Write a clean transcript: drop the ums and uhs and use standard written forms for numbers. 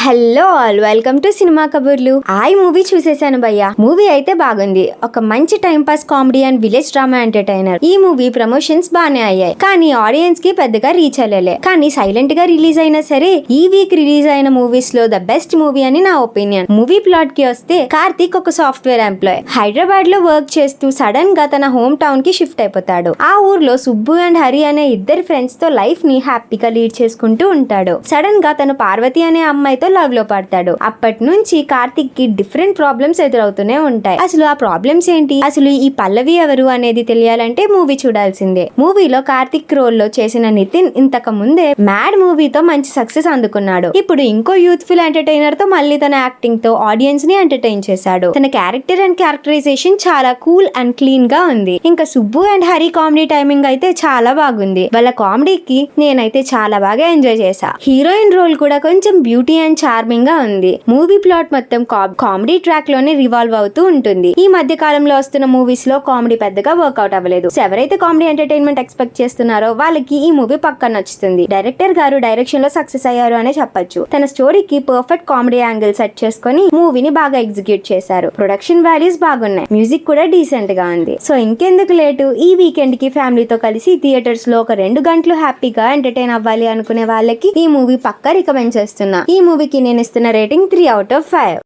Hello all, welcome to cinema కబుర్లు. ఈ movie చూసేసాను భయ్యా. మూవీ అయితే బాగుంది. ఒక మంచి time pass comedy and village drama entertainer. ఈ మూవీ ప్రమోషన్స్ బానే అయ్యాయి, కానీ ఆడియన్స్ కి పెద్దగా రీచ్ అయ్యలే. కానీ సైలెంట్ గా రిలీజ్ అయినా సరే ఈ వీక్ రిలీజ్ అయిన మూవీస్ లో ద బెస్ట్ మూవీ అని నా ఒపీనియన్. మూవీ ప్లాట్ కి వస్తే, కార్తీక్ ఒక సాఫ్ట్వేర్ ఎంప్లాయ్ హైదరాబాద్ లో వర్క్ చేస్తూ సడన్ గా తన హోమ్ టౌన్ కి షిఫ్ట్ అయిపోతాడు. ఆ ఊర్లో సుబ్బు అండ్ హరి అనే ఇద్దరు ఫ్రెండ్స్ తో లైఫ్ ని హ్యాపీగా లీడ్ చేసుకుంటూ ఉంటాడు. సడన్ గా తను పార్వతి అనే అమ్మాయితో లవ్ లో పడతాడు. అప్పటి నుంచి కార్తిక్ కి డిఫరెంట్ ప్రాబ్లమ్స్ ఎదురవుతూనే ఉంటాయి. అసలు ఆ ప్రాబ్లమ్స్ ఏంటి, అసలు ఈ పల్లవి ఎవరు అనేది తెలియాలంటే మూవీ చూడాల్సిందే. మూవీలో కార్తిక్ రోల్ లో చేసిన నితిన్ ఇంతకు ముందే మ్యాడ్ మూవీతో మంచి సక్సెస్ అందుకున్నాడు. ఇప్పుడు ఇంకో యూత్ఫుల్ ఎంటర్టైనర్ తో మళ్ళీ తన యాక్టింగ్ తో ఆడియన్స్ ని ఎంటర్టైన్ చేశాడు. తన క్యారెక్టర్ అండ్ క్యారెక్టరైజేషన్ చాలా కూల్ అండ్ క్లీన్ గా ఉంది. ఇంకా Subbu and Hari comedy timing అయితే చాలా బాగుంది. వాళ్ళ కామెడీకి నేనైతే చాలా బాగా ఎంజాయ్ చేశా. హీరోయిన్ రోల్ కూడా కొంచెం బ్యూటీ అండ్ చార్మింగ్ గా ఉంది. మూవీ ప్లాట్ మొత్తం కామెడీ ట్రాక్ లోనే రివాల్వ్ అవుతూ ఉంటుంది. ఈ మధ్య కాలంలో వస్తున్న మూవీస్ లో కామెడీ పెద్దగా వర్కౌట్ అవ్వలేదు. సో ఎవరైతే కామెడీ ఎంటర్టైన్మెంట్ ఎక్స్పెక్ట్ చేస్తున్నారో వాళ్ళకి ఈ మూవీ పక్కా నచ్చుతుంది. డైరెక్టర్ గారు డైరెక్షన్ లో సక్సెస్ అయ్యారు అనే చెప్పొచ్చు. తన స్టోరీకి పర్ఫెక్ట్ కామెడీ యాంగిల్ సెట్ చేసుకుని మూవీని బాగా ఎగ్జిక్యూట్ చేశారు. ప్రొడక్షన్ వాల్యూస్ బాగున్నాయి, మ్యూజిక్ కూడా డీసెంట్ గా ఉంది. సో ఇంకెందుకు లేటు, ఈ వీకెండ్ కి ఫ్యామిలీతో కలిసి థియేటర్స్ లో ఒక 2 గంటలు హ్యాపీగా ఎంటర్టైన్ అవ్వాలి అనుకునే వాళ్ళకి ఈ మూవీ పక్కా రికమెండ్ చేస్తున్నా. ఈ మూవీకి నేను ఇస్తున్న రేటింగ్ 3/5.